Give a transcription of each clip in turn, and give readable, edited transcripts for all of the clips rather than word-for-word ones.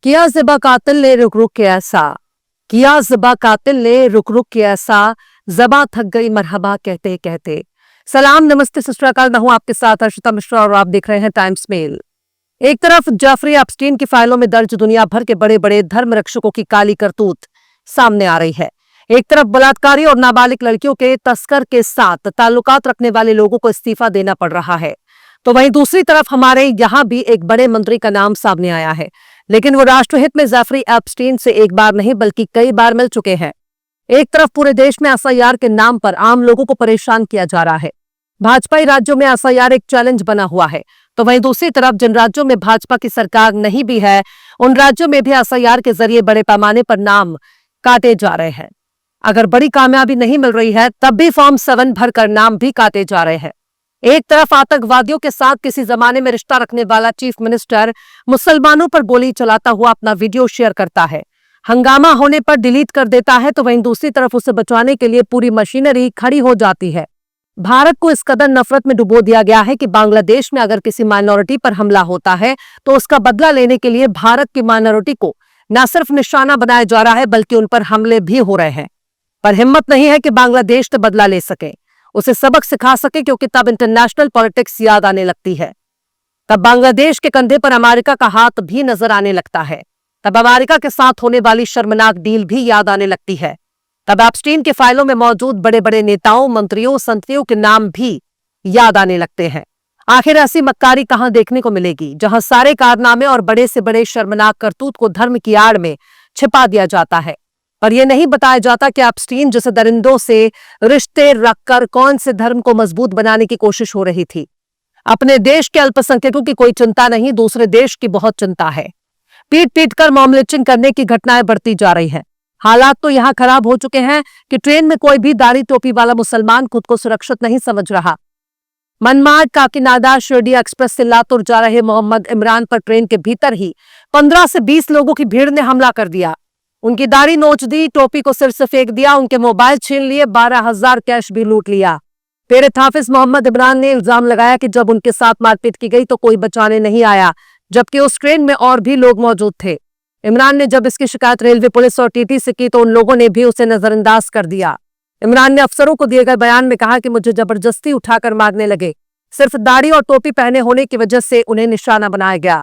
किया ज़िबा कातिल ने रुक रुक के ऐसा, किया ज़िबा कातिल ने रुक रुक के ऐसा, ज़बा थक गई मरहबा कहते कहते। सलाम, नमस्ते, सत श्री अकाल। मैं हूं आपके साथ अर्शिता मिश्रा और आप देख रहे हैं टाइम्स मेल। एक तरफ जेफरी एप्स्टीन की फाइलों में दर्ज दुनिया भर के बड़े बड़े धर्म रक्षकों की काली करतूत सामने आ रही है। एक तरफ बलात्कारी और नाबालिग लड़कियों के तस्कर के साथ ताल्लुकात रखने वाले लोगों को इस्तीफा देना पड़ रहा है, तो वहीं दूसरी तरफ हमारे यहां भी एक बड़े मंत्री का नाम सामने आया है, लेकिन वो राष्ट्रहित में जेफरी एप्स्टीन से एक बार नहीं बल्कि कई बार मिल चुके हैं। एक तरफ पूरे देश में एसआईआर के नाम पर आम लोगों को परेशान किया जा रहा है। भाजपाई राज्यों में एसआईआर एक चैलेंज बना हुआ है, तो वहीं दूसरी तरफ जिन राज्यों में भाजपा की सरकार नहीं भी है, उन राज्यों में भी एसआईआर के जरिए बड़े पैमाने पर नाम काटे जा रहे हैं। अगर बड़ी कामयाबी नहीं मिल रही है, तब भी फॉर्म 7 भरकर नाम भी काटे जा रहे हैं। एक तरफ आतंकवादियों के साथ किसी जमाने में रिश्ता रखने वाला चीफ मिनिस्टर मुसलमानों पर गोली चलाता हुआ अपना वीडियो शेयर करता है, हंगामा होने पर डिलीट कर देता है, तो वहीं दूसरी तरफ उसे बचाने के लिए पूरी मशीनरी खड़ी हो जाती है। भारत को इस कदर नफरत में डुबो दिया गया है कि बांग्लादेश में अगर किसी माइनॉरिटी पर हमला होता है तो उसका बदला लेने के लिए भारत की माइनॉरिटी को न सिर्फ निशाना बनाया जा रहा है बल्कि उन पर हमले भी हो रहे हैं। पर हिम्मत नहीं है कि बांग्लादेश से बदला ले सके, उसे सबक सिखा सके, क्योंकि तब इंटरनेशनल पॉलिटिक्स याद आने लगती है। तब बांग्लादेश के कंधे पर अमेरिका का हाथ भी नजर आने लगता है। तब अमेरिका के साथ होने वाली शर्मनाक डील भी याद आने लगती है। तब एप्स्टीन के फाइलों में मौजूद बड़े बड़े नेताओं, मंत्रियों, संतरियों के नाम भी याद आने लगते हैं। आखिर ऐसी मक्कारी कहां देखने को मिलेगी जहां सारे कारनामे और बड़े से बड़े शर्मनाक करतूत को धर्म की आड़ में छिपा दिया जाता है, पर यह नहीं बताया जाता कि एप्स्टीन जैसे दरिंदों से रिश्ते रखकर कौन से धर्म को मजबूत बनाने की कोशिश हो रही थी। अपने देश के अल्पसंख्यकों की कोई चिंता नहीं, दूसरे देश की बहुत चिंता है। पीट पीट कर मॉब लिंचिंग करने की घटनाएं बढ़ती जा रही हैं। हालात तो यहां खराब हो चुके हैं कि ट्रेन में कोई भी दाढ़ी टोपी वाला मुसलमान खुद को सुरक्षित नहीं समझ रहा। मनमाड काकीनाडा शिरडी एक्सप्रेस से लातूर जा रहे मोहम्मद इमरान पर ट्रेन के भीतर ही 15 से 20 लोगों की भीड़ ने हमला कर दिया। उनकी दाढ़ी नोच दी, टोपी को सिर से फेंक दिया, उनके मोबाइल छीन लिए, 12,000 कैश भी लूट लिया। पीड़ित हाफिज मोहम्मद इमरान ने इल्जाम लगाया कि जब उनके साथ मारपीट की गई तो कोई बचाने नहीं आया, जबकि उस ट्रेन में और भी लोग मौजूद थे। इमरान ने जब इसकी शिकायत रेलवे पुलिस और टीटी से की तो उन लोगों ने भी उसे नजरअंदाज कर दिया। इमरान ने अफसरों को दिए गए बयान में कहा कि मुझे जबरदस्ती उठाकर मारने लगे, सिर्फ दाढ़ी और टोपी पहने होने की वजह से उन्हें निशाना बनाया गया।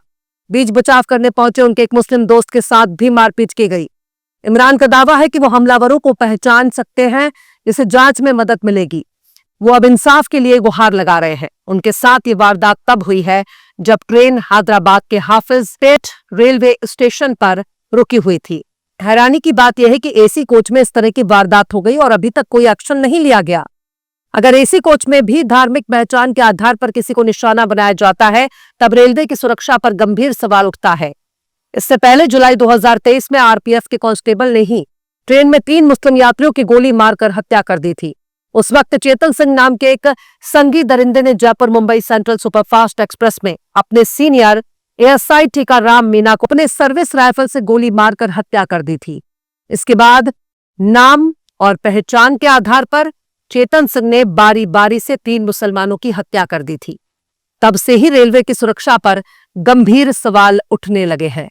बीच बचाव करने पहुंचे उनके एक मुस्लिम दोस्त के साथ भी मारपीट की गई। इमरान का दावा है कि वो हमलावरों को पहचान सकते हैं, जिससे जांच में मदद मिलेगी। वो अब इंसाफ के लिए गुहार लगा रहे हैं। उनके साथ ये वारदात तब हुई है जब ट्रेन हैदराबाद के हाफिज पेट रेलवे स्टेशन पर रुकी हुई थी। हैरानी की बात यह है कि एसी कोच में इस तरह की वारदात हो गई और अभी तक कोई एक्शन नहीं लिया गया। अगर एसी कोच में भी धार्मिक पहचान के आधार पर किसी को निशाना बनाया जाता है, तब रेलवे की सुरक्षा पर गंभीर सवाल उठता है। इससे पहले जुलाई 2023 में आरपीएफ के कांस्टेबल ने ही ट्रेन में 3 मुस्लिम यात्रियों की गोली मारकर हत्या कर दी थी। उस वक्त चेतन सिंह नाम के एक संगी दरिंदे ने Jaipur Mumbai central superfast express में अपने सीनियर एएसआई टीकाराम मीना को अपने सर्विस राइफल से गोली मारकर हत्या कर दी थी। इसके बाद नाम और पहचान के आधार पर चेतन सिंह ने बारी बारी से 3 मुसलमानों की हत्या कर दी थी। तब से ही रेलवे की सुरक्षा पर गंभीर सवाल उठने लगे हैं।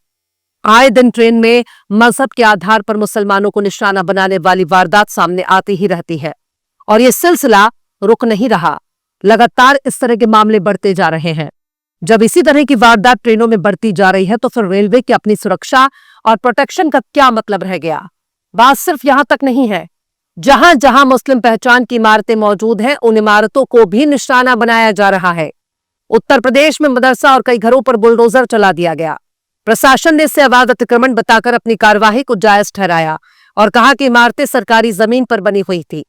आए दिन ट्रेन में मजहब के आधार पर मुसलमानों को निशाना बनाने वाली वारदात सामने आती ही रहती है और ये सिलसिला रुक नहीं रहा। लगातार इस तरह के मामले बढ़ते जा रहे हैं। जब इसी तरह की वारदात ट्रेनों में बढ़ती जा रही है तो फिर रेलवे की अपनी सुरक्षा और प्रोटेक्शन का क्या मतलब रह गया। बात सिर्फ यहां तक नहीं है। जहां जहां मुस्लिम पहचान की इमारतें मौजूद हैं, उन इमारतों को भी निशाना बनाया जा रहा है। उत्तर प्रदेश में मदरसा और कई घरों पर बुलडोजर चला दिया गया। प्रशासन ने इसे अवैध अतिक्रमण बताकर अपनी कार्यवाही को जायज ठहराया और कहा कि इमारतें सरकारी जमीन पर बनी हुई थी।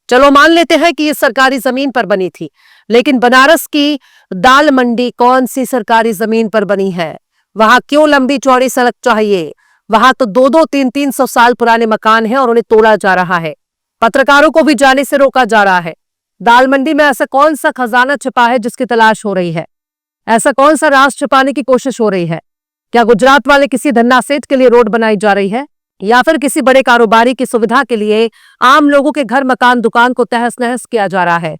चलो मान लेते हैं कि ये सरकारी जमीन पर बनी थी, लेकिन बनारस की दाल मंडी कौन सी सरकारी जमीन पर बनी है? वहां क्यों लंबी चौड़ी सड़क चाहिए? वहां तो 2-2, 300 साल पुराने मकान हैं और उन्हें तोड़ा जा रहा है। पत्रकारों को भी जाने से रोका जा रहा है। दाल मंडी में ऐसा कौन सा खजाना छिपा है जिसकी तलाश हो रही है? ऐसा कौन सा राज छिपाने की कोशिश हो रही है? क्या गुजरात वाले किसी धन्ना सेठ के लिए रोड बनाई जा रही है, या फिर किसी बड़े कारोबारी की सुविधा के लिए आम लोगों के घर, मकान, दुकान को तहस नहस किया जा रहा है?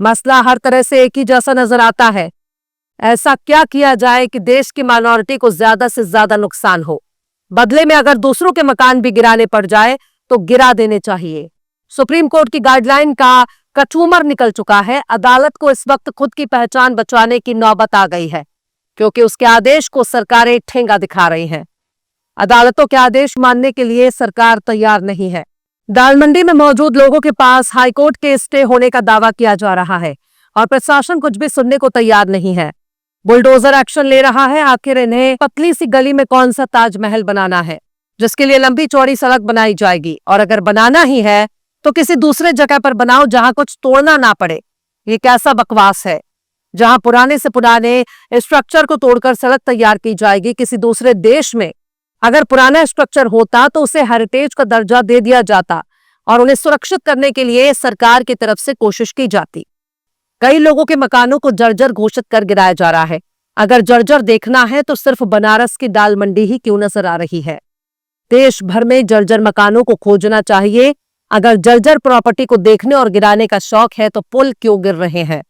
मसला हर तरह से एक ही जैसा नजर आता है। ऐसा क्या किया जाए कि देश की माइनॉरिटी को ज्यादा से ज्यादा नुकसान हो? बदले में अगर दूसरों के मकान भी गिराने पड़ जाए तो गिरा देने चाहिए। सुप्रीम कोर्ट की गाइडलाइन का कचूमर निकल चुका है। अदालत को इस वक्त खुद की पहचान बचाने की नौबत आ गई है, क्योंकि उसके आदेश को सरकारें ठेंगा दिखा रही हैं। अदालतों के आदेश मानने के लिए सरकार तैयार नहीं है। दाल मंडी में मौजूद लोगों के पास हाईकोर्ट के स्टे होने का दावा किया जा रहा है और प्रशासन कुछ भी सुनने को तैयार नहीं है। बुलडोजर एक्शन ले रहा है। आखिर इन्हें पतली सी गली में कौन सा ताजमहल बनाना है जिसके लिए लंबी चौड़ी सड़क बनाई जाएगी? और अगर बनाना ही है तो किसी दूसरे जगह पर बनाओ जहां कुछ तोड़ना ना पड़े। ये कैसा बकवास है? जहां पुराने से पुराने स्ट्रक्चर को तोड़कर सड़क तैयार की जाएगी। किसी दूसरे देश में अगर पुराना स्ट्रक्चर होता तो उसे हेरिटेज का दर्जा दे दिया जाता और उन्हें सुरक्षित करने के लिए सरकार की तरफ से कोशिश की जाती। कई लोगों के मकानों को जर्जर घोषित कर गिराया जा रहा है। अगर जर्जर देखना है तो सिर्फ बनारस की दाल मंडी ही क्यों नजर आ रही है? देश भर में जर्जर मकानों को खोजना चाहिए। अगर जर्जर प्रॉपर्टी को देखने और गिराने का शौक है तो पुल क्यों गिर रहे हैं?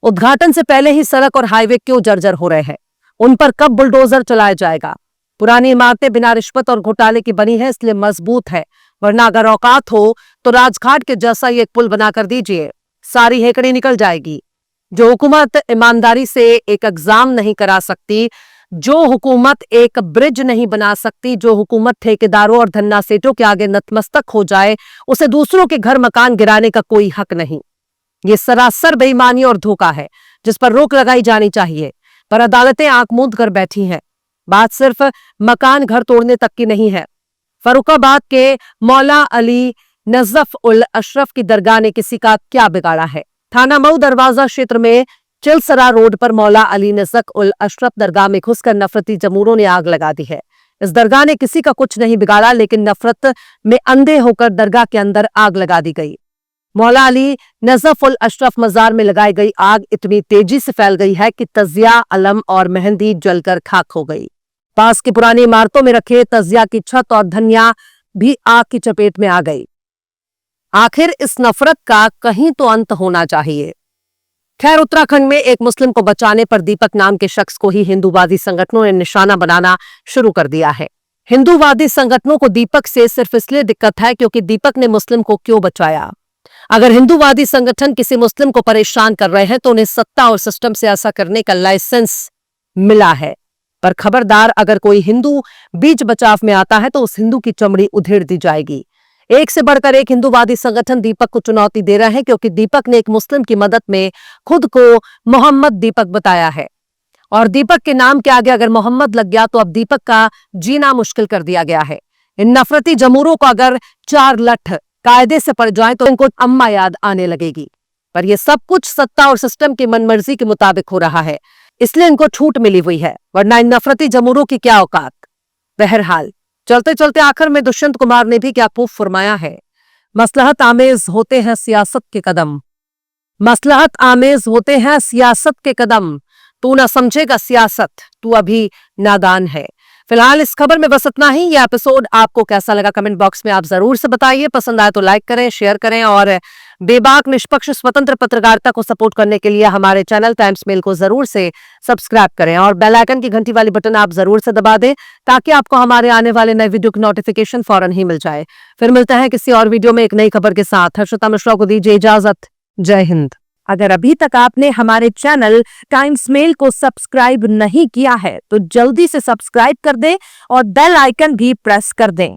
उद्घाटन से पहले ही सड़क और हाईवे क्यों जर्जर हो रहे हैं? उन पर कब बुलडोजर चलाया जाएगा? पुरानी इमारतें बिना रिश्वत और घोटाले की बनी है, इसलिए मजबूत है। वरना अगर औकात हो तो राजघाट के जैसा ये एक पुल बना कर दीजिए, सारी हेकड़ी निकल जाएगी। जो हुकूमत ईमानदारी से एक एग्जाम नहीं करा सकती, जो हुकूमत एक ब्रिज नहीं बना सकती, जो हुकूमत ठेकेदारों और धन्ना सेठों के आगे नतमस्तक हो जाए, उसे दूसरों के घर मकान गिराने का कोई हक नहीं। ये सरासर बेईमानी और धोखा है जिस पर रोक लगाई जानी चाहिए, पर अदालतें आंख मूंद कर बैठी हैं। बात सिर्फ मकान घर तोड़ने तक की नहीं है। फर्रुखाबाद के मौला अली नजफ उल अशरफ की दरगाह ने किसी का क्या बिगाड़ा है? थाना मऊ दरवाजा क्षेत्र में चिलसरा रोड पर मौला अली नजफ उल अशरफ दरगाह में घुसकर नफरती जमूरों ने आग लगा दी है। इस दरगाह ने किसी का कुछ नहीं बिगाड़ा, लेकिन नफरत में अंधे होकर दरगाह के अंदर आग लगा दी गई। मौला अली नजफ उल अशरफ मजार में लगाई गई आग इतनी तेजी से फैल गई है कि तजिया, अलम और मेहंदी जलकर खाक हो गई। पास की पुरानी इमारतों में रखे तजिया की छत और धनिया भी आग की चपेट में आ गई। आखिर इस नफरत का कहीं तो अंत होना चाहिए। खैर, उत्तराखंड में एक मुस्लिम को बचाने पर दीपक नाम के शख्स को ही हिंदूवादी संगठनों ने निशाना बनाना शुरू कर दिया है। हिंदूवादी संगठनों को दीपक से सिर्फ इसलिए दिक्कत है क्योंकि दीपक ने मुस्लिम को क्यों बचाया। अगर हिंदूवादी संगठन किसी मुस्लिम को परेशान कर रहे हैं तो उन्हें सत्ता और सिस्टम से ऐसा करने का लाइसेंस मिला है। पर खबरदार, अगर कोई हिंदू बीच बचाव में आता है तो उस हिंदू की चमड़ी उधेड़ दी जाएगी। एक से बढ़कर एक हिंदूवादी संगठन दीपक को चुनौती दे रहे हैं क्योंकि दीपक ने एक मुस्लिम की मदद में खुद को मोहम्मद दीपक बताया है। और दीपक के नाम के आगे अगर मोहम्मद लग गया तो अब दीपक का जीना मुश्किल कर दिया गया है। इन नफरती जमूरों को अगर 4 लठ कायदे से पड़ जाए तो इनको अम्मा याद आने लगेगी। पर यह सब कुछ सत्ता और सिस्टम की मनमर्जी के मुताबिक हो रहा है, इसलिए इनको छूट मिली हुई है, वरना इन नफरती जमूरों की क्या औकात। बहरहाल, चलते चलते आखिर में दुष्यंत कुमार ने भी क्या खूब फरमाया है, मसलहत आमेज होते हैं सियासत के कदम, मसलहत आमेज होते हैं सियासत के कदम, तू ना समझेगा सियासत, तू अभी नादान है। फिलहाल इस खबर में बस इतना ही। यह एपिसोड आपको कैसा लगा कमेंट बॉक्स में आप जरूर से बताइए। पसंद आए तो लाइक करें, शेयर करें और बेबाक निष्पक्ष स्वतंत्र पत्रकारिता को सपोर्ट करने के लिए हमारे चैनल टाइम्स मेल को जरूर से सब्सक्राइब करें और बेल आइकन की घंटी वाली बटन आप जरूर से दबा दें ताकि आपको हमारे आने वाले नए वीडियो की नोटिफिकेशन फौरन ही मिल जाए। फिर मिलते हैं किसी और वीडियो में एक नई खबर के साथ। हर्षिता मिश्रा को दीजिए इजाजत। जय हिंद। अगर अभी तक आपने हमारे चैनल टाइम्स मेल को सब्सक्राइब नहीं किया है तो जल्दी से सब्सक्राइब कर दें और बेल आइकन भी प्रेस कर दें।